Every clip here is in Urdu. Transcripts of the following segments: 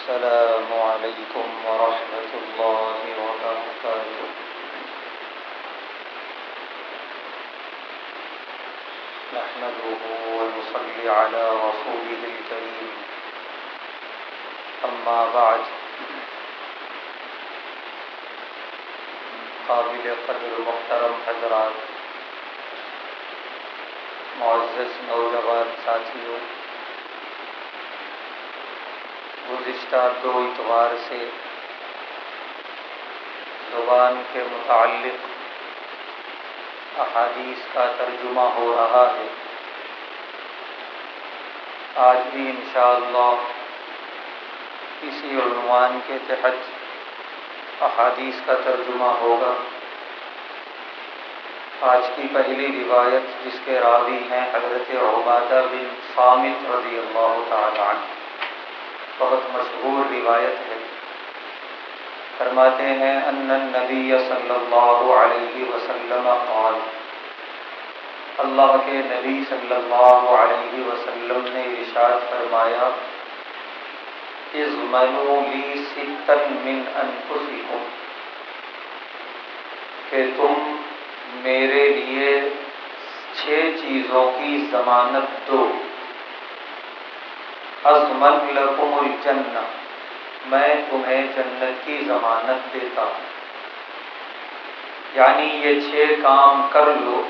السلام علیکم ورحمۃ اللہ وبرکاتہ۔ نحمده ونصلي على رسوله الكريم، اما بعد۔ قابل قدر محترم حضرات، معزز نوجوان ساتھیوں، گزشتہ 2 اتوار سے زبان کے متعلق احادیث کا ترجمہ ہو رہا ہے۔ آج بھی انشاءاللہ اسی عنوان کے تحت احادیث کا ترجمہ ہوگا۔ آج کی پہلی روایت جس کے راوی ہیں حضرت عبادہ بن صامت رضی اللہ تعالی عنہ، بہت مشہور روایت ہے۔ فرماتے ہیں ان النبی صلی اللہ علیہ وسلم قال، اللہ کے نبی صلی اللہ علیہ وسلم نے ارشاد فرمایا، اضمنوا لی ستا من انفسکم، کہ تم میرے لیے 6 چیزوں کی ضمانت دو۔ اضمن لکم الجنہ، میں تمہیں جنت کی ضمانت دیتا ہوں۔ یعنی یہ 6 کام کر لو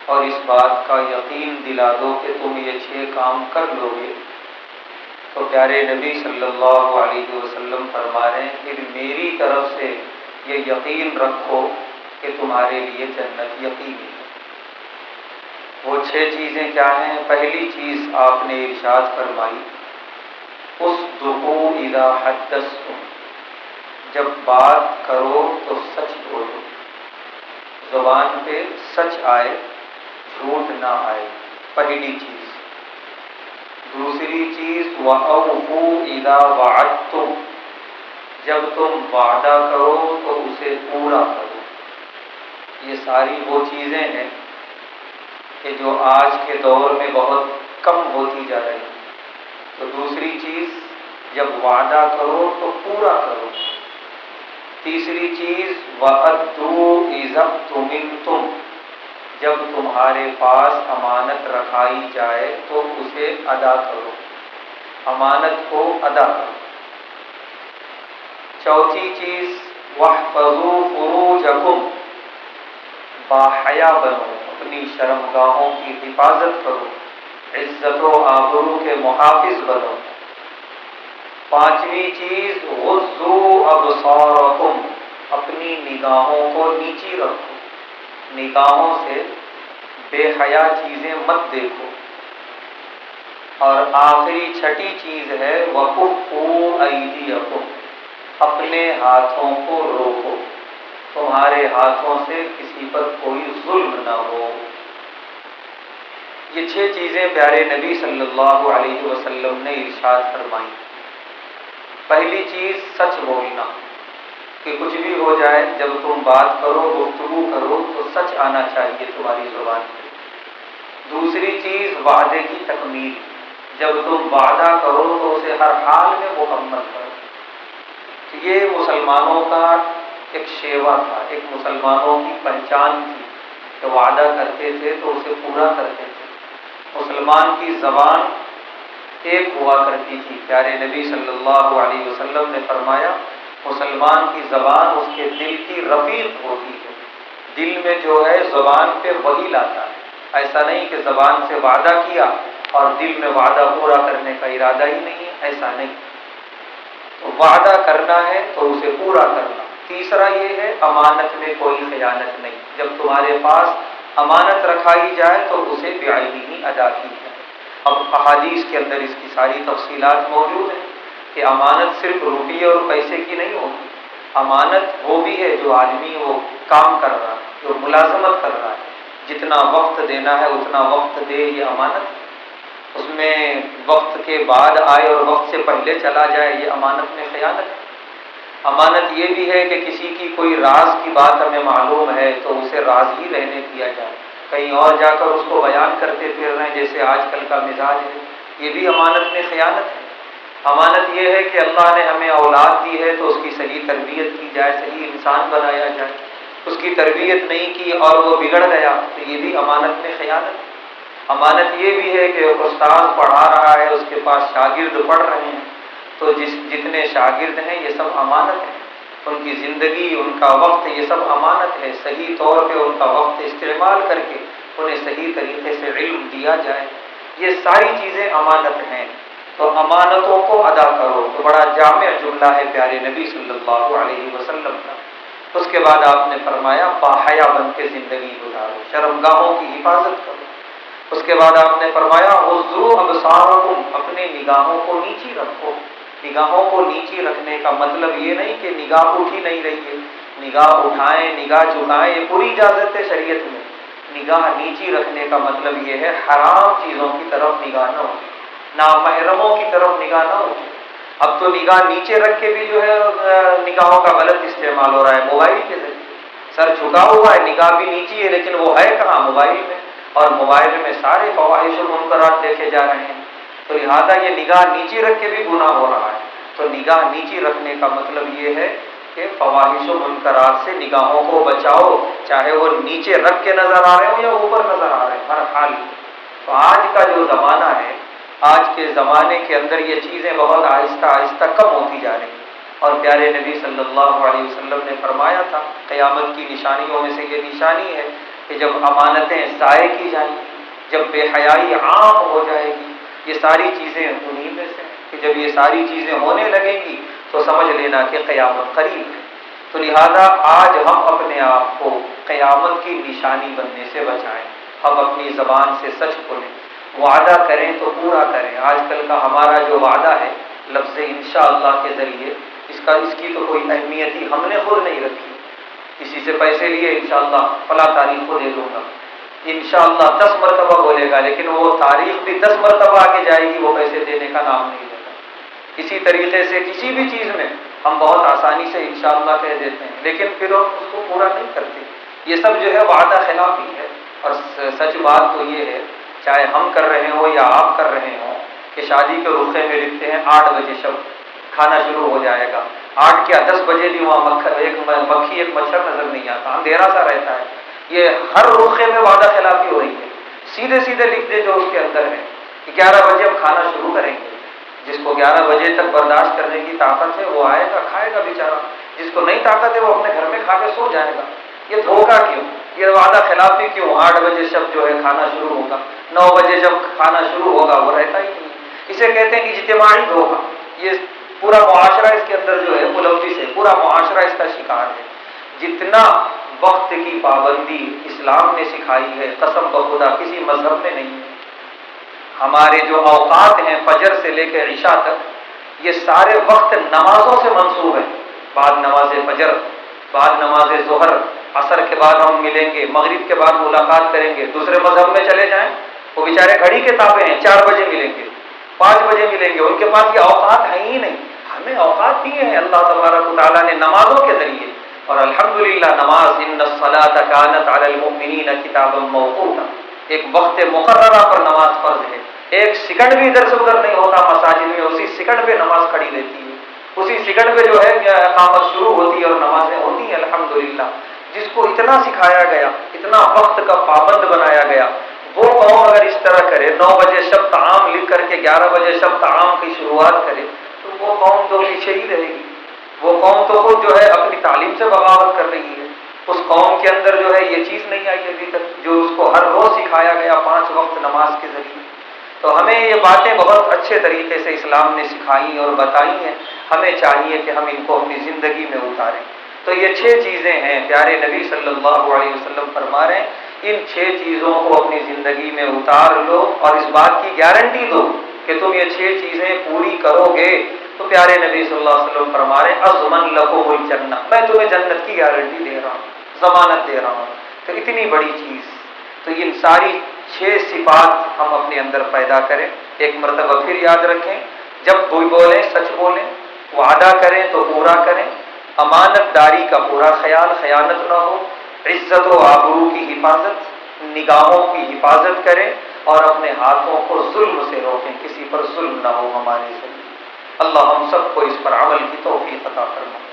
اور اس بات کا یقین دلا دو کہ تم یہ 6 کام کر لو گے تو پیارے نبی صلی اللہ علیہ وسلم فرما رہے ہیں پھر میری طرف سے یہ یقین رکھو کہ تمہارے لیے جنت یقینی ہے۔ وہ 6 چیزیں کیا ہیں؟ پہلی چیز آپ نے ارشاد فرمائی، اصدقوا اذا حدثتم، جب بات کرو تو سچ بولو، زبان پہ سچ آئے، جھوٹ نہ آئے، پہلی چیز۔ دوسری چیز وَأَوْفُوا إِذَا وَعَدتُّمْ، جب تم وعدہ کرو تو اسے پورا کرو۔ یہ ساری وہ چیزیں ہیں کہ جو آج کے دور میں بہت کم ہوتی جا رہی ہیں۔ تو دوسری چیز، جب وعدہ کرو تو پورا کرو۔ تیسری چیز وَأَدُّوا إِذَا اؤْتُمِنْتُمْ، جب تمہارے پاس امانت رکھائی جائے تو اسے ادا کرو، امانت کو ادا کرو۔ چوتھی چیز وَاحْفَظُوا فُرُوجَكُمْ، باحیا بنو، اپنی شرمگاہوں کی حفاظت کرو، عزت و آبرو کے محافظ بنو۔ پانچویں چیز غضوا ابصارکم، اپنی نگاہوں کو نیچی رکھو، نگاہوں سے بے حیا چیزیں مت دیکھو۔ اور آخری چھٹی چیز ہے وَكُفُّوا أَيْدِيَكُمْ، اپنے ہاتھوں کو روکو، تمہارے ہاتھوں سے کسی پر کوئی ظلم نہ ہو۔ یہ 6 چیزیں پیارے نبی صلی اللہ علیہ وسلم نے ارشاد فرمائی۔ پہلی چیز سچ بولنا، کہ کچھ بھی ہو جائے جب تم بات کرو، گفتگو کرو تو سچ آنا چاہیے تمہاری زبان پہ۔ دوسری چیز وعدے کی تکمیل، جب تم وعدہ کرو تو اسے ہر حال میں مکمل کرو۔ یہ مسلمانوں کا ایک شیوا تھا، ایک مسلمانوں کی پہچان تھی کہ وعدہ کرتے تھے تو اسے پورا کرتے تھے۔ مسلمان کی زبان ایک ہوا کرتی تھی۔ پیارے نبی صلی اللہ علیہ وسلم نے فرمایا مسلمان کی زبان اس کے دل کی رفیق ہوتی ہے، دل میں جو ہے زبان پہ وہی لاتا ہے۔ ایسا نہیں کہ زبان سے وعدہ کیا اور دل میں وعدہ پورا کرنے کا ارادہ ہی نہیں ہے، ایسا نہیں۔ تو وعدہ کرنا ہے تو اسے پورا کرنا۔ تیسرا یہ ہے امانت میں کوئی خیانت نہیں، جب تمہارے پاس امانت رکھائی جائے تو اسے بعینی ادا کی جائے۔ اب احادیث کے اندر اس کی ساری تفصیلات موجود ہیں کہ امانت صرف روپیے اور پیسے کی نہیں ہوتی، امانت وہ بھی ہے جو آدمی وہ کام کر رہا ہے، جو ملازمت کر رہا ہے، جتنا وقت دینا ہے اتنا وقت دے، یہ امانت۔ اس میں وقت کے بعد آئے اور وقت سے پہلے چلا جائے، یہ امانت میں خیانت ہے۔ امانت یہ بھی ہے کہ کسی کی کوئی راز کی بات ہمیں معلوم ہے تو اسے راز ہی رہنے دیا جائے، کہیں اور جا کر اس کو بیان کرتے پھر رہے ہیں جیسے آج کل کا مزاج ہے، یہ بھی امانت میں خیانت ہے۔ امانت یہ ہے کہ اللہ نے ہمیں اولاد دی ہے تو اس کی صحیح تربیت کی جائے، صحیح انسان بنایا جائے۔ اس کی تربیت نہیں کی اور وہ بگڑ گیا تو یہ بھی امانت میں خیانت ہے۔ امانت یہ بھی ہے کہ استاد پڑھا رہا ہے، اس کے پاس شاگرد پڑھ رہے ہیں، تو جتنے شاگرد ہیں یہ سب امانت ہیں، ان کی زندگی، ان کا وقت، یہ سب امانت ہے۔ صحیح طور پہ ان کا وقت استعمال کر کے انہیں صحیح طریقے سے علم دیا جائے، یہ ساری چیزیں امانت ہیں۔ تو امانتوں کو ادا کرو، تو بڑا جامع جملہ ہے پیارے نبی صلی اللہ علیہ وسلم کا۔ اس کے بعد آپ نے فرمایا باحیا بن کے زندگی گزارو، شرمگاہوں کی حفاظت کرو۔ اس کے بعد آپ نے فرمایا غضوا ابصارکم، اپنے نگاہوں کو نیچی رکھو۔ نگاہوں کو نیچی رکھنے کا مطلب یہ نہیں کہ نگاہ اٹھ ہی نہیں رہی ہے، نگاہ اٹھائیں، نگاہ جھکائیں، یہ پوری اجازت ہے شریعت میں۔ نگاہ نیچی رکھنے کا مطلب یہ ہے حرام چیزوں کی طرف نگاہ نہ اٹھے، نامحرموں کی طرف نگاہ نہ اٹھے۔ اب تو نگاہ نیچے رکھ کے بھی جو ہے نگاہوں کا غلط استعمال ہو رہا ہے، موبائل کے ذریعے سر جھکا ہوا ہے، نگاہ بھی نیچی ہے، لیکن وہ ہے کہاں؟ موبائل میں، اور موبائل میں سارے فواحش و منکرات دیکھے جا رہے ہیں، تو لہٰذا یہ نگاہ نیچی رکھ کے بھی گناہ ہو رہا ہے۔ تو نگاہ نیچی رکھنے کا مطلب یہ ہے کہ فواحش و منکرات سے نگاہوں کو بچاؤ، چاہے وہ نیچے رکھ کے نظر آ رہے ہوں یا اوپر نظر آ رہے ہیں، ہر حال میں۔ تو آج کا جو زمانہ ہے، آج کے زمانے کے اندر یہ چیزیں بہت آہستہ آہستہ کم ہوتی جا رہی ہیں، اور پیارے نبی صلی اللہ علیہ وسلم نے فرمایا تھا قیامت کی نشانیوں میں سے یہ نشانی ہے کہ جب امانتیں ضائع کی جائیں گی، جب بے حیائی عام ہو جائے گی، یہ ساری چیزیں انہی میں سے ہیں کہ جب یہ ساری چیزیں ہونے لگیں گی تو سمجھ لینا کہ قیامت قریب ہے۔ تو لہذا آج ہم اپنے آپ کو قیامت کی نشانی بننے سے بچائیں، ہم اپنی زبان سے سچ بولیں، وعدہ کریں تو پورا کریں۔ آج کل کا ہمارا جو وعدہ ہے لفظ انشاءاللہ کے ذریعے، اس کی تو کوئی اہمیت ہی ہم نے خود نہیں رکھی۔ کسی سے پیسے لیے انشاءاللہ فلاں تاریخ کو دے دوں گا، انشاءاللہ 10 مرتبہ بولے گا، لیکن وہ تاریخ بھی 10 مرتبہ آگے جائے گی، وہ پیسے دینے کا نام نہیں لیتا۔ اسی طریقے سے کسی بھی چیز میں ہم بہت آسانی سے انشاءاللہ کہہ دیتے ہیں، لیکن پھر ہم اس کو پورا نہیں کرتے۔ یہ سب جو ہے وعدہ خلافی ہے، اور سچ بات تو یہ ہے، چاہے ہم کر رہے ہوں یا آپ کر رہے ہوں، کہ شادی کے رخے میں لکھتے ہیں 8 بجے شب کھانا شروع ہو جائے گا، 8 کیا 10 بجے بھی وہاں ایک مکھی ایک مچھر نظر نہیں آتا، اندھیرا سا رہتا ہے۔ یہ ہر رخے میں وعدہ خلافی ہو رہی ہے۔ سیدھے سیدھے لکھ دے جو اس کے اندر ہے کہ 11 بجے ہم کھانا شروع کریں گے۔ جس کو 11 بجے تک برداشت کرنے کی طاقت ہے وہ آئے گا، کھائے گا بیچارہ، جس کو نہیں طاقت ہے وہ اپنے گھر میں کھا کے سو جائے گا۔ یہ دھوکہ کیوں؟ یہ وعدہ خلافی کیوں؟ 8 بجے شب جو ہے کھانا شروع ہوگا، 9 بجے جب کھانا شروع ہوگا وہ رہتا ہی نہیں۔ اسے کہتے ہیں اجتماعی دھوکہ۔ یہ پورا معاشرہ اس کے اندر جو ہے ملوث ہے، پورا معاشرہ اس کا شکار ہے۔ جتنا وقت کی پابندی اسلام نے سکھائی ہے، قسم بخدا کسی مذہب میں نہیں ہے۔ ہمارے جو اوقات ہیں فجر سے لے کے عشاء تک، یہ سارے وقت نمازوں سے منسوب ہیں۔ بعد نماز فجر، بعد نماز ظہر، عصر کے بعد ہم ملیں گے، مغرب کے بعد ملاقات کریں گے۔ دوسرے مذہب میں چلے جائیں، وہ بیچارے گھڑی کے تابع ہیں، 4 بجے ملیں گے، 5 بجے ملیں گے، ان کے پاس یہ اوقات ہیں ہی نہیں۔ ہمیں اوقات دیے ہیں اللہ تبارک و تعالیٰ نے نمازوں کے ذریعے، اور الحمدللہ نماز ان الصلاۃ کانت علی المؤمنین کتابا موقوتا، ایک وقت مقررہ پر نماز فرض ہے۔ ایک سیکنڈ بھی ادھر سے ادھر نہیں ہوتا مساجد میں، اسی سیکنڈ پہ نماز کھڑی رہتی ہے، اسی سیکنڈ پہ جو ہے اقامت شروع ہوتی ہے اور نمازیں ہوتی ہیں الحمدللہ۔ جس کو اتنا سکھایا گیا، اتنا وقت کا پابند بنایا گیا، وہ قوم اگر اس طرح کرے، 9 بجے شب طعام لکھ کر کے 11 بجے شب طعام کی شروعات کرے، تو وہ قوم تو پیچھے ہی رہے گی۔ وہ قوم تو خود جو ہے اپنی تعلیم سے بغاوت کر رہی ہے۔ اس قوم کے اندر جو ہے یہ چیز نہیں آئی ابھی تک، جو اس کو ہر روز سکھایا گیا 5 وقت نماز کے ذریعے۔ تو ہمیں یہ باتیں بہت اچھے طریقے سے اسلام نے سکھائی اور بتائی ہیں، ہمیں چاہیے کہ ہم ان کو اپنی زندگی میں اتاریں۔ تو یہ 6 چیزیں ہیں، پیارے نبی صلی اللہ علیہ وسلم فرما رہے ہیں ان 6 چیزوں کو اپنی زندگی میں اتار لو، اور اس بات کی گارنٹی دو کہ تم یہ 6 چیزیں پوری کرو گے تو پیارے نبی صلی اللہ علیہ وسلم فرما رہے ہیں اضمن لکم الجنہ، میں تمہیں جنت کی گارنٹی دے رہا ہوں، ضمانت دے رہا ہوں۔ تو اتنی بڑی چیز، تو ان ساری 6 صفات ہم اپنے اندر پیدا کریں۔ ایک مرتبہ پھر یاد رکھیں، جب کوئی بولیں سچ بولیں، وعدہ کریں تو پورا کریں، امانت داری کا پورا خیال، خیانت نہ ہو، عزت و آبرو کی حفاظت، نگاہوں کی حفاظت کریں، اور اپنے ہاتھوں کو ظلم سے روکیں، کسی پر ظلم نہ ہو ہمارے ذریعے۔ اللہ ہم سب کو اس پر عمل کی توفیق عطا فرمائے۔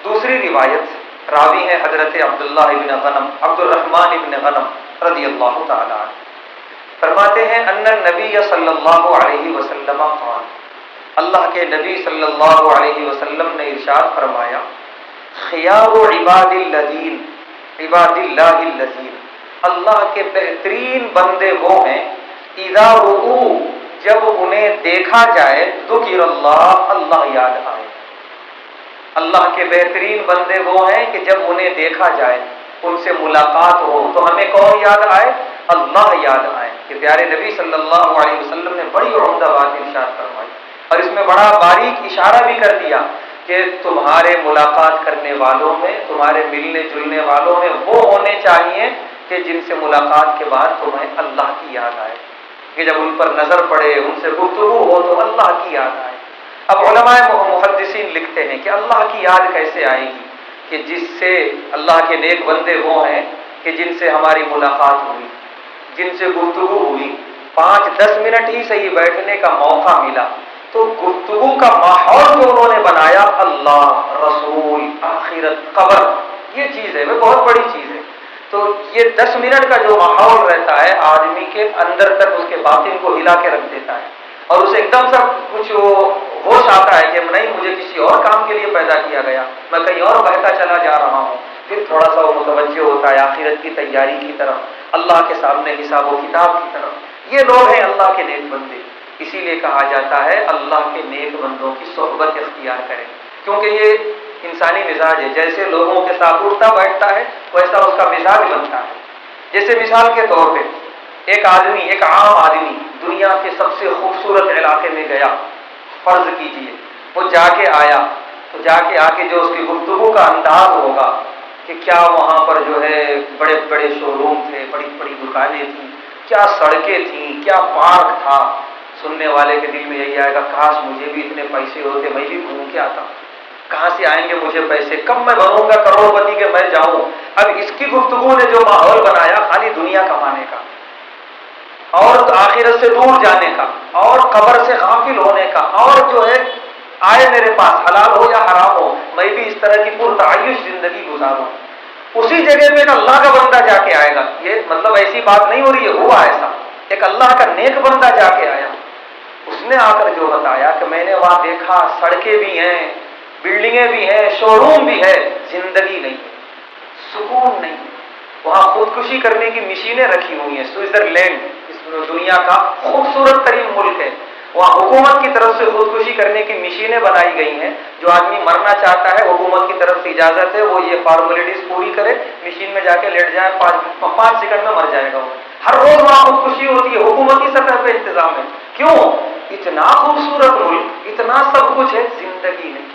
دوسری روایت راوی ہے حضرت عبداللہ ابن غنم، عبد الرحمن ابن غنم رضی اللہ تعالی عنہ، فرماتے ہیں ان النبی صلی اللہ علیہ وسلم قال، اللہ کے نبی صلی اللہ علیہ وسلم نے ارشاد فرمایا، خیار عباد الذین، عباد اللہ الذین، اللہ کے بہترین بندے وہ ہیں، اذا رؤوا، جب انہیں دیکھا جائے، ذکر اللہ، اللہ یاد آئے۔ اللہ کے بہترین بندے وہ ہیں کہ جب انہیں دیکھا جائے، ان سے ملاقات ہو تو ہمیں کون یاد آئے؟ اللہ یاد آئے۔ کہ پیارے نبی صلی اللہ علیہ وسلم نے بڑی عمدہ بات ارشاد فرمائی، اور اس میں بڑا باریک اشارہ بھی کر دیا کہ تمہارے ملاقات کرنے والوں میں، تمہارے ملنے جلنے والوں میں وہ ہونے چاہیے کہ جن سے ملاقات کے بعد تمہیں اللہ کی یاد آئے، کہ جب ان پر نظر پڑے، ان سے گفتگو ہو تو اللہ کی یاد آئے۔ اب علماء محدثین لکھتے ہیں کہ اللہ کی یاد کیسے آئے گی؟ کہ جس سے اللہ کے نیک بندے وہ ہیں کہ جن سے ہماری ملاقات ہوئی، جن سے گفتگو ہوئی، 5-10 منٹ ہی صحیح بیٹھنے کا موقع ملا، تو گفتگو کا ماحول جو انہوں نے بنایا، اللہ، رسول، آخرت، قبر، یہ چیز ہے، وہ بہت بڑی چیز ہے۔ تو یہ 10 منٹ کا جو ماحول رہتا ہے آدمی کے اندر تک اس کے باطن کو ہلا کے رکھ دیتا ہے، اور اسے ایک دم سے کچھ ہوش آتا ہے کہ نہیں، مجھے کسی اور کام کے لیے پیدا کیا گیا، میں کہیں اور بہتا چلا جا رہا ہوں۔ پھر تھوڑا سا وہ متوجہ ہوتا ہے آخرت کی تیاری کی طرف، اللہ کے سامنے حساب و کتاب کی طرف۔ یہ لوگ ہیں اللہ کے نیک بندے۔ اسی لیے کہا جاتا ہے اللہ کے نیک بندوں کی صحبت اختیار کریں، کیونکہ یہ انسانی مزاج ہے، جیسے لوگوں کے ساتھ اٹھتا بیٹھتا ہے ویسا اس کا مزاج بنتا ہے۔ جیسے مثال کے طور پہ ایک آدمی، ایک عام آدمی دنیا کے سب سے خوبصورت علاقے میں گیا، فرض کیجئے وہ جا کے آیا، تو جا کے آ کے جو اس کی گفتگو کا انداز ہوگا کہ کیا وہاں پر جو ہے بڑے بڑے شو روم تھے، بڑی بڑی دکانیں تھیں، کیا سڑکیں تھیں، کیا پارک تھا، سننے والے کے دل میں یہی آئے گا، کاش مجھے بھی اتنے پیسے ہوتے، میں بھی گھوم کے آتا، کہاں سے آئیں گے مجھے پیسے، کب میں بنوں گا کروڑ پتی کہ میں جاؤں۔ اب اس کی گفتگو نے جو ماحول بنایا خالی دنیا کمانے کا، اور آخرت سے دور جانے کا، اور قبر سے غافل ہونے کا، اور جو ہے آئے میرے پاس حلال ہو یا حرام ہو میں بھی اس طرح کی پرتعیش زندگی گزاروں۔ اسی جگہ پہ ایک اللہ کا بندہ جا کے آئے گا، یہ مطلب ایسی بات نہیں ہو رہی ہے، ہوا ایسا، ایک اللہ کا نیک بندہ جا کے آیا، اس نے آ کر جو بتایا کہ میں نے وہاں دیکھا سڑکیں بھی ہیں، بلڈنگیں بھی ہیں، شو روم بھی ہے، زندگی نہیں، سکون نہیں۔ وہاں خودکشی کرنے کی مشینیں رکھی ہوئی ہیں، سوئٹزرلینڈ اس دنیا کا خوبصورت ترین ملک ہے، وہاں حکومت کی طرف سے خودکشی کرنے کی مشینیں بنائی گئی ہیں۔ جو آدمی مرنا چاہتا ہے حکومت کی طرف سے اجازت ہے، وہ یہ فارمیلٹیز پوری کرے، مشین میں جا کے لیٹ جائے، 5 سیکنڈ میں مر جائے گا۔ ہر روز وہاں خودکشی ہوتی ہے، حکومتی سطح پہ انتظام ہے۔ کیوں؟ اتنا خوبصورت ملک، اتنا سب کچھ ہے، زندگی نہیں،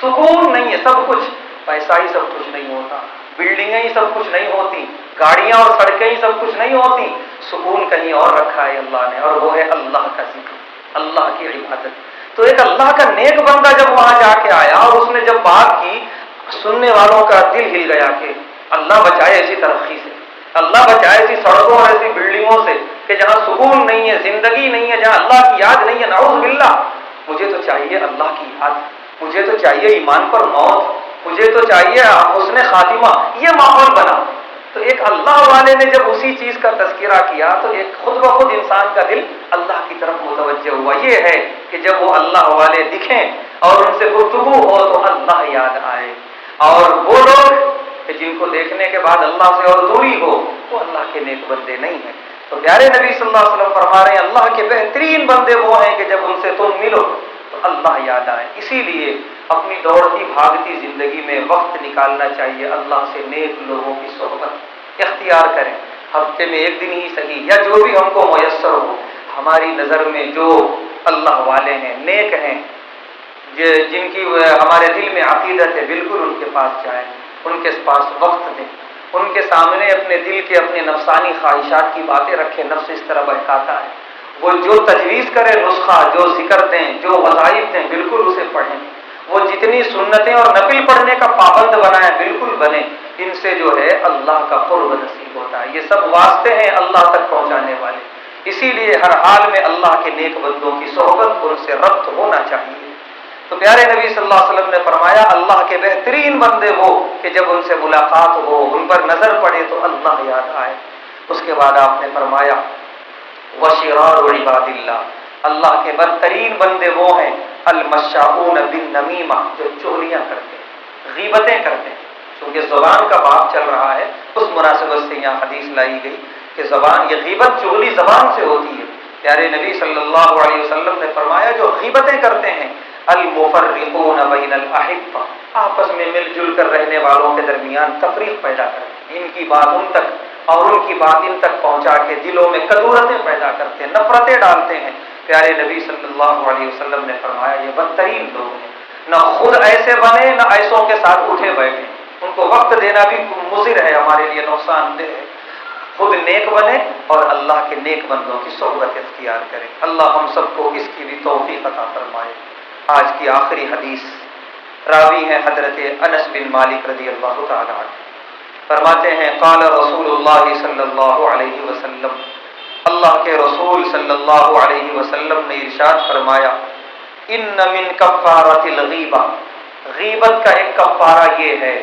سکون نہیں ہے۔ سب کچھ پیسہ ہی سب کچھ نہیں ہوتا، بلڈنگیں ہی سب کچھ نہیں ہوتی، گاڑیاں اور سڑکیں ہی سب کچھ نہیں ہوتی، سکون کہیں اور رکھا ہے اللہ نے، اور وہ ہے اللہ کا ذکر، اللہ کی عبادت۔ تو ایک اللہ کا نیک بندہ جب وہاں جا کے آیا اور اس نے جب بات کی، سننے والوں کا دل ہل گیا کہ اللہ بچائے ایسی ترقی سے، اللہ بچائے ایسی سڑکوں اور ایسی بلڈنگوں سے کہ جہاں سکون نہیں ہے، زندگی نہیں ہے، جہاں اللہ کی یاد نہیں ہے، نعوذ باللہ۔ مجھے تو چاہیے اللہ کی یاد، مجھے تو چاہیے ایمان پر موت، مجھے تو چاہیے حسن خاتمہ، یہ ماحول بنا۔ تو ایک اللہ والے نے جب اسی چیز کا تذکرہ کیا تو ایک خود بخود انسان کا دل اللہ کی طرف متوجہ ہوا۔ یہ ہے کہ جب وہ اللہ والے دکھیں اور ان سے گفتگو ہو تو اللہ یاد آئے، اور وہ لوگ کہ جن کو دیکھنے کے بعد اللہ سے اور دوری ہو وہ اللہ کے نیک بندے نہیں ہیں۔ تو پیارے نبی صلی اللہ علیہ وسلم فرما رہے ہیں اللہ کے بہترین بندے وہ ہیں کہ جب ان سے تم ملو تو اللہ یاد آئے۔ اسی لیے اپنی دوڑتی بھاگتی زندگی میں وقت نکالنا چاہیے، اللہ سے نیک لوگوں کی صحبت اختیار کریں، ہفتے میں 1 دن ہی صحیح، یا جو بھی ہم کو میسر ہو۔ ہماری نظر میں جو اللہ والے ہیں، نیک ہیں، جن کی ہمارے دل میں عقیدت ہے، بالکل ان کے پاس جائیں، ان کے پاس وقت دیں، ان کے سامنے اپنے دل کے اپنے نفسانی خواہشات کی باتیں رکھیں۔ نفس اس طرح بہکاتا ہے، وہ جو تجویز کرے نسخہ، جو ذکر دیں، جو وظائف دیں، بالکل اسے پڑھیں۔ وہ جتنی سنتیں اور نفل پڑھنے کا پابند بنائیں، بالکل بنے۔ ان سے جو ہے اللہ کا قرب نصیب ہوتا ہے۔ یہ سب واسطے ہیں اللہ تک پہنچانے والے، اسی لیے ہر حال میں اللہ کے نیک بندوں کی صحبت ان سے ربط ہونا چاہیے۔ تو پیارے نبی صلی اللہ علیہ وسلم نے فرمایا اللہ کے بہترین بندے وہ کہ جب ان سے ملاقات ہو، ان پر نظر پڑے تو اللہ یاد آئے۔ اس کے بعد آپ نے فرمایا وشرار عباد اللہ کے بدترین بندے وہ ہیں المشاؤون بالنمیمہ، جو چغلیاں کرتے ہیں، غیبتیں کرتے ہیں۔ چونکہ زبان کا باب چل رہا ہے، اس مناسبت سے یہاں حدیث لائی گئی کہ زبان، یہ غیبت چغلی زبان سے ہوتی ہے۔ پیارے نبی صلی اللہ علیہ وسلم نے فرمایا جو غیبتیں کرتے ہیں المفرقون بین الاحبہ، آپس میں مل جل کر رہنے والوں کے درمیان تفریق پیدا کرتے ہیں، ان کی بات ان تک اور ان کی بات ان تک پہنچا کے دلوں میں کدورتیں پیدا کرتے ہیں، نفرتیں ڈالتے ہیں۔ پیارے نبی صلی اللہ علیہ وسلم نے فرمایا یہ بدترین لوگ ہیں، نہ خود ایسے بنے نہ ایسوں کے ساتھ اٹھے بیٹھے، ان کو وقت دینا بھی مضر ہے، ہمارے لیے نقصان دہ ہے۔ خود نیک بنے اور اللہ کے نیک بندوں کی صحبت اختیار کریں۔ اللہ ہم سب کو اس کی بھی توفیق عطا فرمائے۔ آج کی آخری حدیث، راوی ہیں حضرت انس بن مالک رضی اللہ تعالی عنہ، فرماتے ہیں قال رسول اللہ صلی اللہ علیہ وسلم، اللہ کے رسول صلی اللہ علیہ وسلم نے ارشاد فرمایا ان من کفارۃ الغیبہ، غیبت کا ایک کفارہ یہ ہے،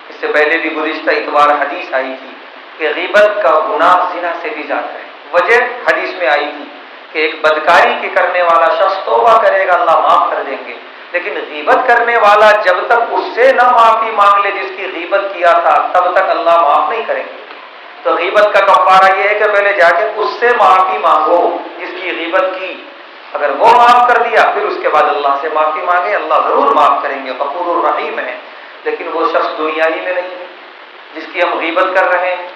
اس سے پہلے بھی گزشتہ اتوار حدیث آئی تھی کہ غیبت کا گناہ زنا سے بھی زیادہ ہے۔ وجہ حدیث میں آئی تھی کہ ایک بدکاری کے کرنے والا شخص توبہ کرے گا اللہ معاف کر دیں گے، لیکن غیبت کرنے والا جب تک اس سے نہ معافی مانگ لے جس کی غیبت کیا تھا تب تک اللہ معاف نہیں کریں گے۔ تو غیبت کا کفارہ یہ ہے کہ پہلے جا کے اس سے معافی مانگو جس کی غیبت کی، اگر وہ معاف کر دیا پھر اس کے بعد اللہ سے معافی مانگے، اللہ ضرور معاف کریں گے، غفور الرحیم ہے۔ لیکن وہ شخص دنیا ہی میں نہیں ہے جس کی ہم غیبت کر رہے ہیں،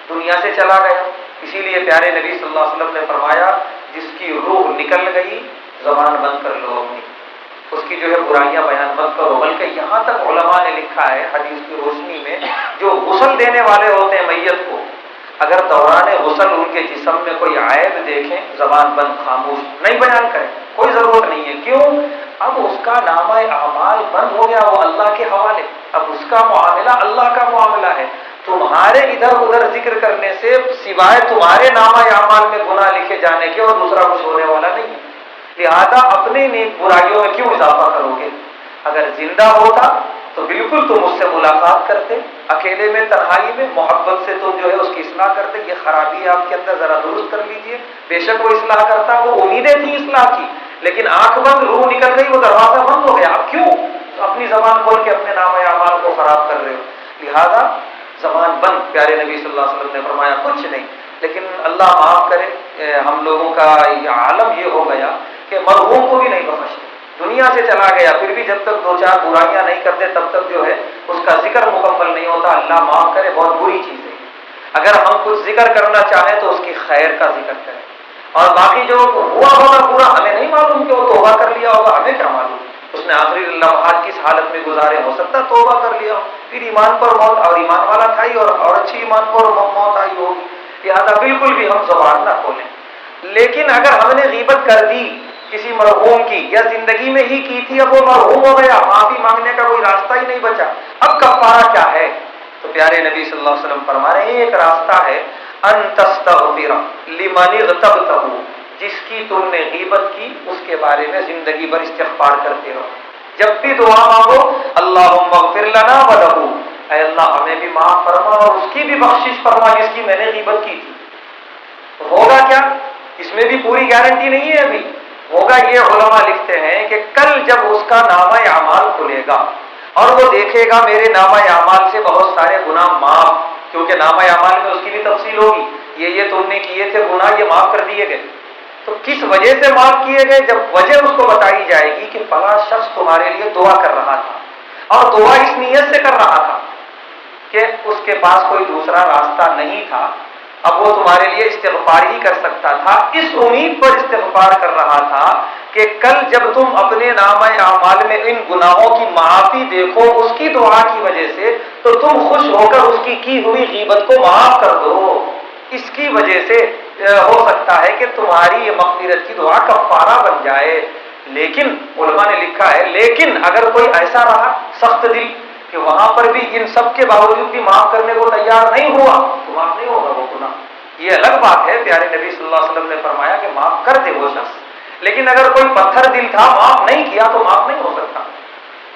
دنیا سے چلا گیا۔ اسی لیے پیارے نبی صلی اللہ علیہ وسلم نے فرمایا جس کی روح نکل گئی زبان بند کر لو اپنی، اس کی جو ہے برائیاں بیان مت کرو۔ بلکہ یہاں تک علماء نے لکھا ہے حدیث کی روشنی میں، جو غسل دینے والے ہوتے ہیں میت کو، اگر دوران غسل ان کے جسم میں کوئی عیب دیکھیں زبان بند، خاموش، نہیں بیان کریں، کوئی ضرورت نہیں ہے۔ کیوں؟ اب اس کا نامہ اعمال بند ہو گیا، وہ اللہ کے حوالے، اب اس کا معاملہ اللہ کا معاملہ ہے۔ تمہارے ادھر ادھر ذکر کرنے سے سوائے تمہارے نامہ اعمال میں گناہ لکھے جانے کے اور دوسرا کچھ ہونے والا نہیں ہے۔ لہذا اپنی نیک برائیوں میں کیوں اضافہ کرو گے؟ اگر زندہ ہوتا تو بالکل تم اس سے ملاقات کرتے، اکیلے میں تنہائی میں محبت سے تم جو ہے اس کی اصلاح کرتے، یہ خرابی آپ کے اندر ذرا درست کر لیجئے۔ بے شک وہ اصلاح کرتا، وہ امیدیں تھیں اصلاح کی، لیکن آنکھ بند، روح نکل گئی، وہ دروازہ بند ہو گیا، اب کیوں اپنی زبان کھول کے اپنے نام اعمال کو خراب کر رہے ہو؟ لہذا زبان بند۔ پیارے نبی صلی اللہ علیہ وسلم نے فرمایا کچھ نہیں، لیکن اللہ معاف کرے ہم لوگوں کا یہ عالم یہ ہو گیا کہ مرحوم کو بھی نہیں بخشتے، دنیا سے چلا گیا پھر بھی جب تک دو چار برائیاں نہیں کرتے تب تک جو ہے اس کا ذکر مکمل نہیں ہوتا۔ اللہ معاف کرے، بہت بری چیز ہے۔ اگر ہم کچھ ذکر کرنا چاہیں تو اس کی خیر کا ذکر کریں، اور باقی جو ہوا ہوگا برا ہمیں نہیں معلوم کہ وہ توبہ کر لیا ہوگا، ہمیں کیا معلوم اس نے آخری لمحات کس حالت میں گزارے، ہو سکتا توبہ کر لیا ہو، پھر ایمان پر موت، اور ایمان والا تھا ہی اور اچھی ایمان پر موت آئی ہوگی۔ لہٰذا بالکل بھی ہم زبان نہ کھولیں۔ لیکن اگر ہم نے غیبت کر دی کسی مرحوم کی، یا زندگی میں ہی کی تھی، اب وہ مرحوم ہو گیا، معافی مانگنے کا کوئی راستہ ہی نہیں بچا، اب کفارہ کیا ہے؟ تو پیارے نبی صلی اللہ علیہ وسلم فرما رہے ہیں ایک راستہ ہے ان تستغفر لمن اغتبته، جس کی تم نے غیبت کی اس کے بارے میں زندگی بھر استغفار کرتے رہو۔ جب بھی دعا مانگو اللہم اغفر لنا ولہ، اے اللہ ہمیں بھی معاف فرما اور اس کی بھی بخشش فرما جس کی میں نے غیبت کی تھی۔ ہوگا کیا؟ اس میں بھی پوری گارنٹی نہیں ہے ابھی۔ ہوگا یہ، علماء لکھتے ہیں کہ کل جب اس کا نامہ اعمال کھلے گا اور وہ دیکھے گا میرے نامہ اعمال سے بہت سارے گناہ معاف، کیونکہ نامہ اعمال میں اس کی بھی تفصیل ہوگی، یہ تم نے کیے تھے گناہ، یہ معاف کر دیے گئے۔ تو کس وجہ سے معاف کیے گئے؟ جب وجہ اس کو بتائی جائے گی کہ فلاں شخص تمہارے لیے دعا کر رہا تھا اور دعا اس نیت سے کر رہا تھا کہ اس کے پاس کوئی دوسرا راستہ نہیں تھا، اب وہ تمہارے لیے استغفار ہی کر سکتا تھا، اس امید پر استغفار کر رہا تھا کہ کل جب تم اپنے نامہ اعمال میں ان گناہوں کی معافی دیکھو اس کی دعا کی وجہ سے، تو تم خوش ہو کر اس کی ہوئی غیبت کو معاف کر دو۔ اس کی وجہ سے ہو سکتا ہے کہ تمہاری یہ مغفرت کی دعا کفارہ بن جائے۔ لیکن علماء نے لکھا ہے لیکن اگر کوئی ایسا رہا سخت دل کہ وہاں پر بھی ان سب کے باوجود بھی معاف کرنے کو تیار نہیں ہوا تو معاف نہیں ہوگا وہ گناہ۔ یہ الگ بات ہے، پیارے نبی صلی اللہ علیہ وسلم نے فرمایا کہ معاف کر دے وہ شخص، لیکن اگر کوئی پتھر دل تھا معاف نہیں کیا تو معاف نہیں ہو سکتا۔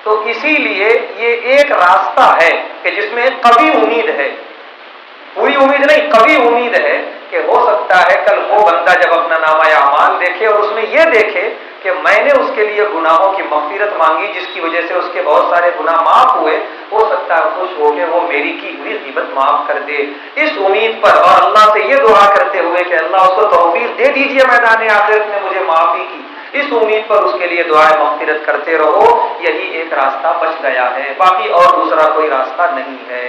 تو اسی لیے یہ ایک راستہ ہے کہ جس میں قوی امید ہے، پوری امید نہیں، قوی امید ہے کہ ہو سکتا ہے کل وہ بندہ جب اپنا نامہ اعمال دیکھے اور اس میں یہ دیکھے کہ میں نے اس کے لیے گناہوں کی مغفرت مانگی جس کی وجہ سے اس کے بہت سارے گناہ معاف ہوئے، ہو سکتا ہے خوش ہو کے وہ میری کی ہوئی غیبت معاف کر دے۔ اس امید پر اور اللہ سے یہ دعا کرتے ہوئے کہ اللہ اس کو توفیق دے دیجئے میدان آخرت میں مجھے معافی کی، اس امید پر اس کے لیے دعائیں مغفرت کرتے رہو، یہی ایک راستہ بچ گیا ہے، باقی اور دوسرا کوئی راستہ نہیں ہے۔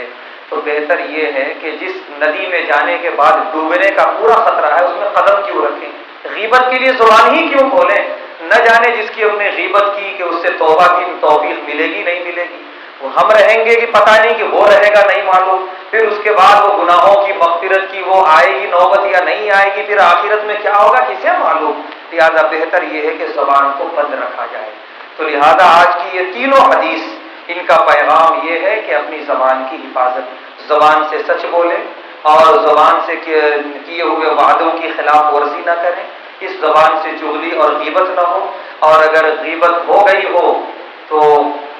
تو بہتر یہ ہے کہ جس ندی میں جانے کے بعد ڈوبنے کا پورا خطرہ ہے اس میں قدم کیوں رکھیں، غیبت کے لیے زبان ہی کیوں کھولیں؟ نہ جانے جس کی ہم نے غیبت کی کہ اس سے توبہ کی توفیق ملے گی نہیں ملے گی، وہ ہم رہیں گے کہ پتہ نہیں کہ وہ رہے گا نہیں معلوم، پھر اس کے بعد وہ گناہوں کی مغفرت کی وہ آئے گی نوبت یا نہیں آئے گی، پھر آخرت میں کیا ہوگا کسے معلوم۔ لہذا بہتر یہ ہے کہ زبان کو بند رکھا جائے۔ تو لہذا آج کی یہ تینوں حدیث، ان کا پیغام یہ ہے کہ اپنی زبان کی حفاظت، زبان سے سچ بولے اور زبان سے کیے ہوئے وعدوں کی خلاف ورزی نہ کریں، اس زبان سے چغلی اور غیبت نہ ہو، اور اگر غیبت ہو گئی ہو تو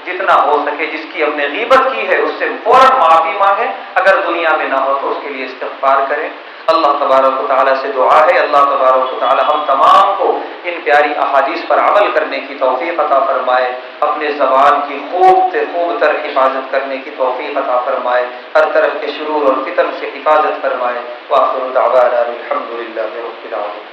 جتنا ہو سکے جس کی ہم نے غیبت کی ہے اس سے فوراً معافی مانگیں، اگر دنیا میں نہ ہو تو اس کے لیے استغفار کریں۔ اللہ تبارک و تعالیٰ سے دعا ہے اللہ تبارک و تعالیٰ ہم تمام کو ان پیاری احادیث پر عمل کرنے کی توفیق عطا فرمائے، اپنے زبان کی خوب تر حفاظت کرنے کی توفیق عطا فرمائے، ہر طرح کے شرور اور فتن سے حفاظت فرمائے۔ وآخر دعوانا الحمد للہ رب العالمین۔